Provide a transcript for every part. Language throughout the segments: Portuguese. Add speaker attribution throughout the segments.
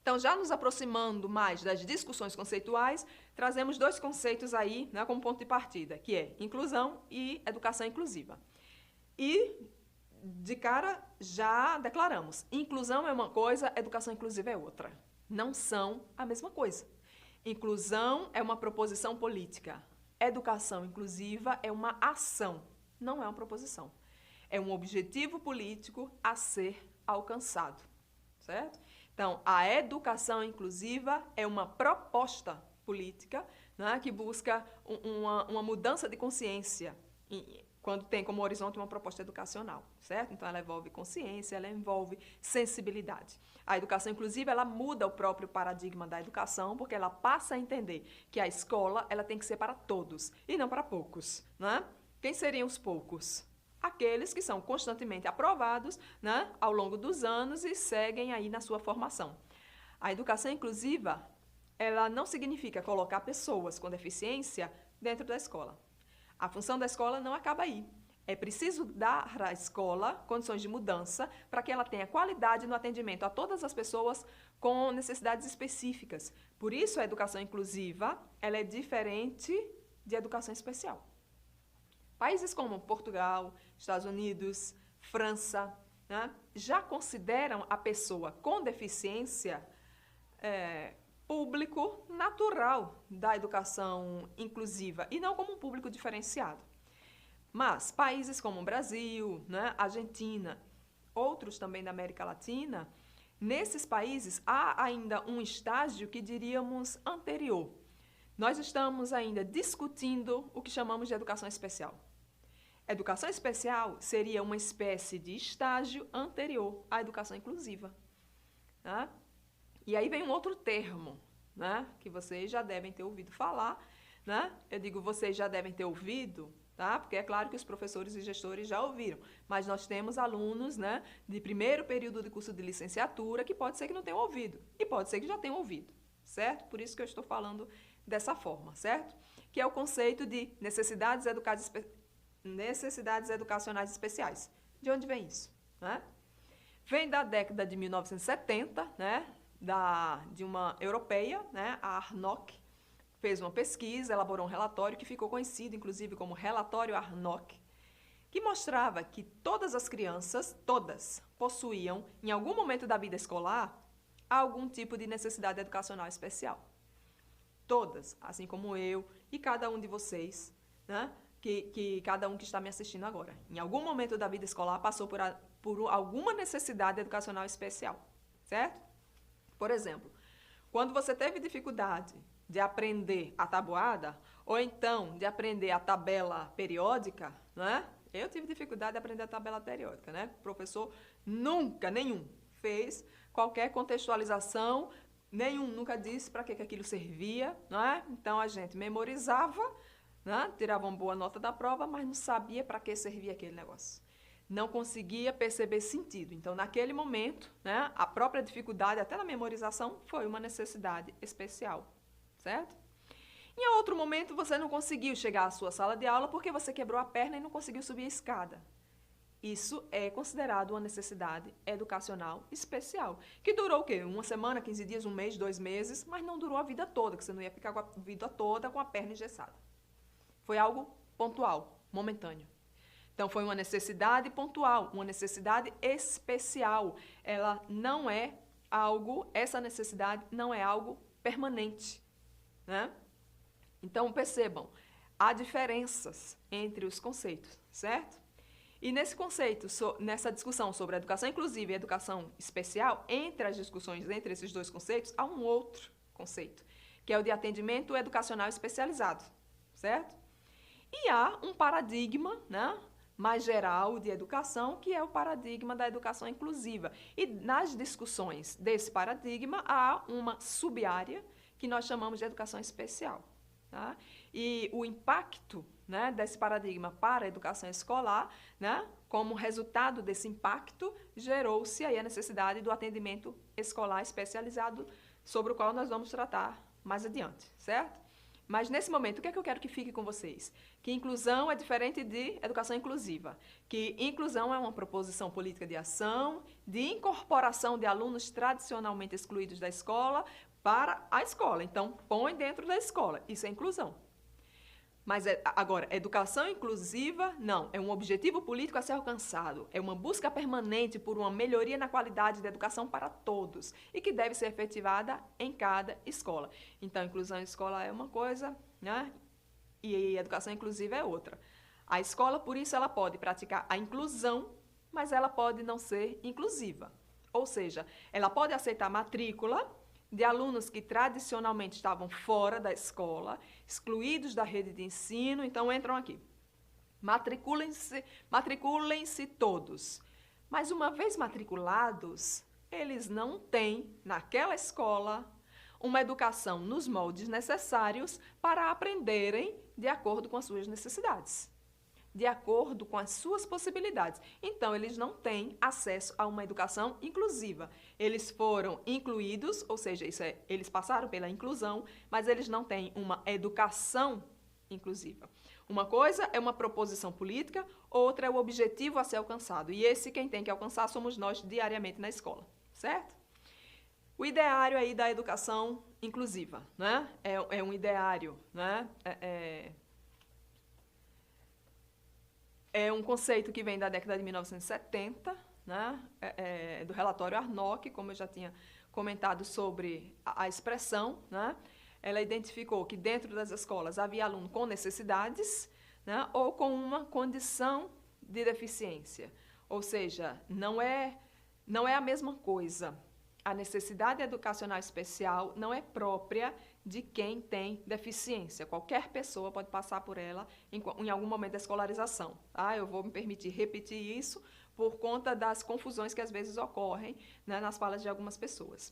Speaker 1: Então, já nos aproximando mais das discussões conceituais, trazemos dois conceitos aí, né, como ponto de partida, que é inclusão e educação inclusiva. E, de cara, já declaramos, inclusão é uma coisa, educação inclusiva é outra. Não são a mesma coisa. Inclusão é uma proposição política. Educação inclusiva é uma ação, não é uma proposição. É um objetivo político a ser alcançado, certo? Então, a educação inclusiva é uma proposta política, né, que busca uma mudança de consciência, quando tem como horizonte uma proposta educacional, certo? Então, ela envolve consciência, ela envolve sensibilidade. A educação inclusiva, ela muda o próprio paradigma da educação, porque ela passa a entender que a escola ela tem que ser para todos e não para poucos, né? Quem seriam os poucos? Aqueles que são constantemente aprovados, né, ao longo dos anos e seguem aí na sua formação. A educação inclusiva, ela não significa colocar pessoas com deficiência dentro da escola. A função da escola não acaba aí. É preciso dar à escola condições de mudança para que ela tenha qualidade no atendimento a todas as pessoas com necessidades específicas. Por isso, a educação inclusiva ela é diferente de educação especial. Países como Portugal, Estados Unidos, França, né, já consideram a pessoa com deficiência público natural da educação inclusiva e não como um público diferenciado. Mas países como o Brasil, né, Argentina, outros também da América Latina, nesses países há ainda um estágio que diríamos anterior. Nós estamos ainda discutindo o que chamamos de educação especial. Educação especial seria uma espécie de estágio anterior à educação inclusiva, né? E aí vem um outro termo, né, que vocês já devem ter ouvido falar, né? Eu digo vocês já devem ter ouvido, tá? Porque é claro que os professores e gestores já ouviram, mas nós temos alunos, né, de primeiro período de curso de licenciatura que pode ser que não tenham ouvido e pode ser que já tenham ouvido, certo? Por isso que eu estou falando dessa forma, certo? Que é o conceito de necessidades educacionais especiais. De onde vem isso, né? Vem da década de 1970, né, de uma europeia, né, a Arnott, fez uma pesquisa, elaborou um relatório que ficou conhecido, inclusive, como Relatório Arnott, que mostrava que todas as crianças, todas, possuíam, em algum momento da vida escolar, algum tipo de necessidade educacional especial. Todas, assim como eu e cada um de vocês, né, que cada um que está me assistindo agora, em algum momento da vida escolar passou por alguma necessidade educacional especial, certo? Por exemplo, quando você teve dificuldade de aprender a tabuada, ou então de aprender a tabela periódica, né? Eu tive dificuldade de aprender a tabela periódica, né? O professor nunca, nenhum, fez qualquer contextualização, nunca disse para que aquilo servia, né? Então a gente memorizava, né? Tirava uma boa nota da prova, mas não sabia para que servia aquele negócio. Não conseguia perceber sentido. Então, naquele momento, né, a própria dificuldade, até na memorização, foi uma necessidade especial, certo? Em outro momento, você não conseguiu chegar à sua sala de aula porque você quebrou a perna e não conseguiu subir a escada. Isso é considerado uma necessidade educacional especial, que durou o quê? Uma semana, 15 dias, um mês, 2 meses, mas não durou a vida toda, que você não ia ficar com a vida toda com a perna engessada. Foi algo pontual, momentâneo. Então, foi uma necessidade pontual, uma necessidade especial. Ela não é algo, essa necessidade não é algo permanente, né? Então, percebam, há diferenças entre os conceitos, certo? E nesse conceito, nessa discussão sobre a educação inclusiva e a educação especial, entre as discussões entre esses dois conceitos, há um outro conceito, que é o de atendimento educacional especializado, certo? E há um paradigma, né, mais geral de educação, que é o paradigma da educação inclusiva. E nas discussões desse paradigma, há uma sub-área que nós chamamos de educação especial. Tá? E o impacto, né, desse paradigma para a educação escolar, né, como resultado desse impacto, gerou-se aí a necessidade do atendimento escolar especializado, sobre o qual nós vamos tratar mais adiante, certo? Mas, nesse momento, o que é que eu quero que fique com vocês? Que inclusão é diferente de educação inclusiva. Que inclusão é uma proposição política de ação, de incorporação de alunos tradicionalmente excluídos da escola para a escola. Então, põe dentro da escola. Isso é inclusão. Mas, agora, educação inclusiva, não. É um objetivo político a ser alcançado. É uma busca permanente por uma melhoria na qualidade da educação para todos e que deve ser efetivada em cada escola. Então, inclusão em escola é uma coisa, né? E educação inclusiva é outra. A escola, por isso, ela pode praticar a inclusão, mas ela pode não ser inclusiva. Ou seja, ela pode aceitar matrícula de alunos que tradicionalmente estavam fora da escola, excluídos da rede de ensino, então entram aqui. Matriculem-se todos. Mas uma vez matriculados, eles não têm, naquela escola, uma educação nos moldes necessários para aprenderem de acordo com as suas necessidades, de acordo com as suas possibilidades. Então, eles não têm acesso a uma educação inclusiva. Eles foram incluídos, ou seja, eles passaram pela inclusão, mas eles não têm uma educação inclusiva. Uma coisa é uma proposição política, outra é o objetivo a ser alcançado. E esse quem tem que alcançar somos nós diariamente na escola, certo? O ideário aí da educação inclusiva, né? É um ideário, né? É um conceito que vem da década de 1970, né? Do relatório Arnock, como eu já tinha comentado sobre a expressão, né? Ela identificou que dentro das escolas havia aluno com necessidades, né? Ou com uma condição de deficiência. Ou seja, não é a mesma coisa. A necessidade educacional especial não é própria de quem tem deficiência. Qualquer pessoa pode passar por ela em algum momento da escolarização. Tá? Eu vou me permitir repetir isso por conta das confusões que às vezes ocorrem, né, nas falas de algumas pessoas.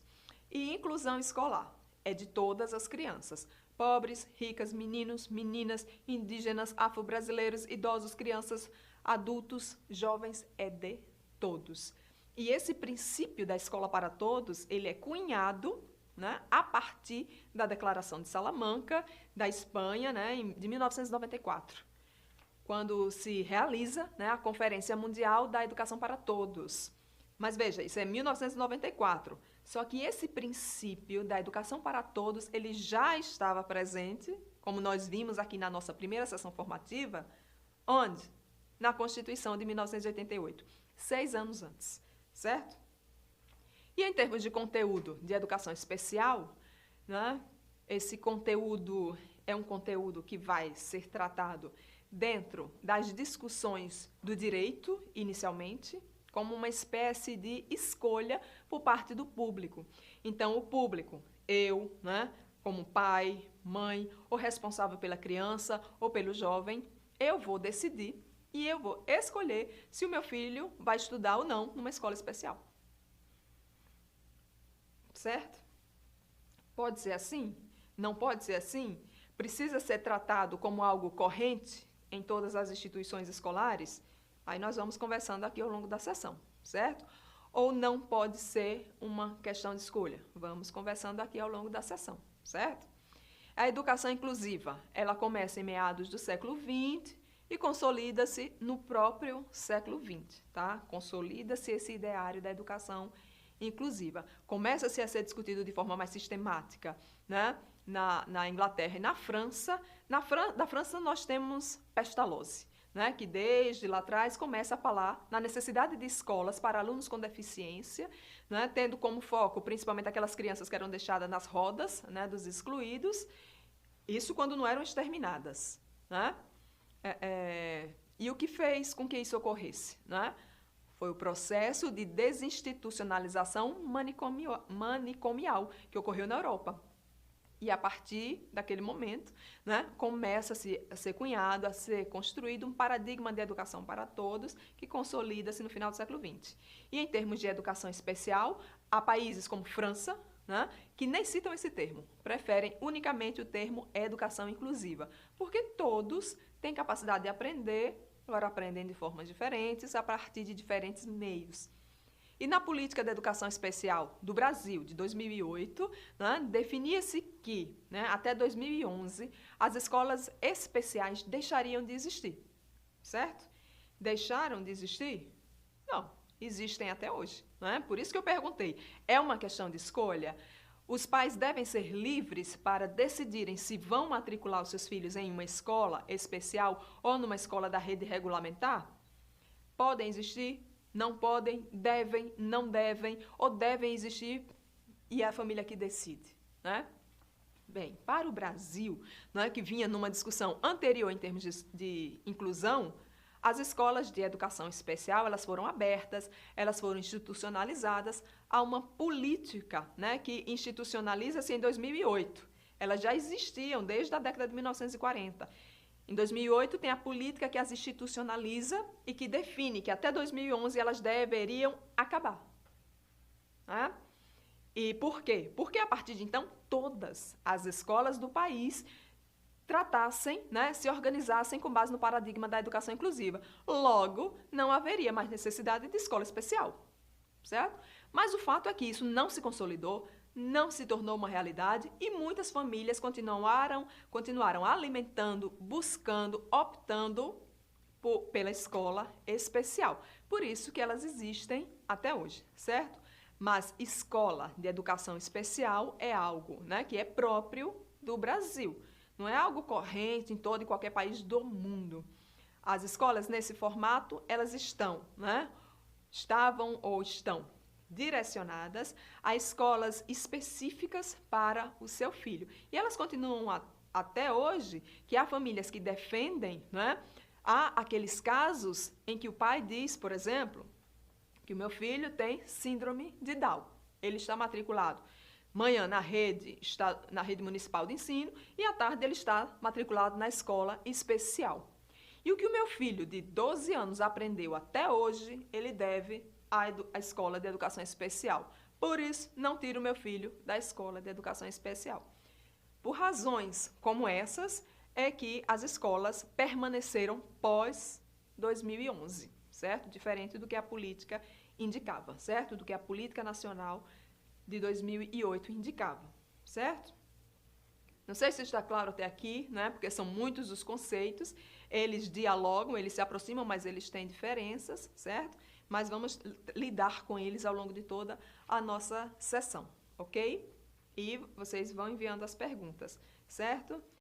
Speaker 1: E inclusão escolar é de todas as crianças. Pobres, ricas, meninos, meninas, indígenas, afro-brasileiros, idosos, crianças, adultos, jovens, é de todos. E esse princípio da escola para todos, ele é cunhado, né, a partir da Declaração de Salamanca, da Espanha, né, de 1994, quando se realiza, né, a Conferência Mundial da Educação para Todos. Mas veja, isso é 1994. Só que esse princípio da educação para todos, ele já estava presente, como nós vimos aqui na nossa primeira sessão formativa, onde? Na Constituição de 1988, 6 anos antes. Certo? E em termos de conteúdo de educação especial, né, esse conteúdo é um conteúdo que vai ser tratado dentro das discussões do direito, inicialmente, como uma espécie de escolha por parte do público. Então, o público, eu, né, como pai, mãe, ou responsável pela criança ou pelo jovem, eu vou decidir e eu vou escolher se o meu filho vai estudar ou não numa escola especial. Certo? Pode ser assim? Não pode ser assim? Precisa ser tratado como algo corrente em todas as instituições escolares? Aí nós vamos conversando aqui ao longo da sessão, certo? Ou não pode ser uma questão de escolha? Vamos conversando aqui ao longo da sessão, certo? A educação inclusiva, ela começa em meados do século XX, e consolida-se no próprio século XX, tá? Consolida-se esse ideário da educação inclusiva. Começa-se a ser discutido de forma mais sistemática, né? Na Inglaterra e na França. Da França nós temos Pestalozzi, né? Que desde lá atrás começa a falar na necessidade de escolas para alunos com deficiência, né? Tendo como foco principalmente aquelas crianças que eram deixadas nas rodas, né? Dos excluídos, isso quando não eram exterminadas, né? E o que fez com que isso ocorresse, né? Foi o processo de desinstitucionalização manicomial que ocorreu na Europa. E a partir daquele momento, né, começa-se a ser cunhado, a ser construído um paradigma de educação para todos que consolida-se no final do século XX. E em termos de educação especial, há países como França, né, que nem citam esse termo, preferem unicamente o termo educação inclusiva, porque todos têm capacidade de aprender, agora aprendem de formas diferentes, a partir de diferentes meios. E na política de educação especial do Brasil, de 2008, né, definia-se que, né, até 2011, as escolas especiais deixariam de existir, certo? Deixaram de existir? Não, existem até hoje. Né? Por isso que eu perguntei, é uma questão de escolha? Os pais devem ser livres para decidirem se vão matricular os seus filhos em uma escola especial ou numa escola da rede regulamentar? Podem existir? Não podem? Devem? Não devem? Ou devem existir e é a família que decide? Né? Bem, para o Brasil, né, que vinha numa discussão anterior em termos de inclusão, as escolas de educação especial, elas foram abertas, elas foram institucionalizadas. Há uma política, né, que institucionaliza-se em 2008. Elas já existiam desde a década de 1940. Em 2008, tem a política que as institucionaliza e que define que até 2011 elas deveriam acabar. Né? E por quê? Porque a partir de então, todas as escolas do país tratassem, né, se organizassem com base no paradigma da educação inclusiva. Logo, não haveria mais necessidade de escola especial, certo? Mas o fato é que isso não se consolidou, não se tornou uma realidade e muitas famílias continuaram alimentando, buscando, optando pela escola especial. Por isso que elas existem até hoje, certo? Mas escola de educação especial é algo, né, que é próprio do Brasil. Não é algo corrente em todo e qualquer país do mundo. As escolas, nesse formato, elas estavam ou estão direcionadas a escolas específicas para o seu filho. E elas continuam até hoje, que há famílias que defendem, né? Há aqueles casos em que o pai diz, por exemplo, que o meu filho tem síndrome de Down. Ele está matriculado manhã na rede municipal de ensino e à tarde ele está matriculado na escola especial. E o que o meu filho de 12 anos aprendeu até hoje, ele deve à escola de educação especial. Por isso, não tiro o meu filho da escola de educação especial. Por razões como essas, é que as escolas permaneceram pós 2011, certo? Diferente do que a política indicava, certo? Do que a política nacional de 2008 indicava, certo? Não sei se está claro até aqui, né? Porque são muitos os conceitos, eles dialogam, eles se aproximam, mas eles têm diferenças, certo? Mas vamos lidar com eles ao longo de toda a nossa sessão, ok? E vocês vão enviando as perguntas, certo?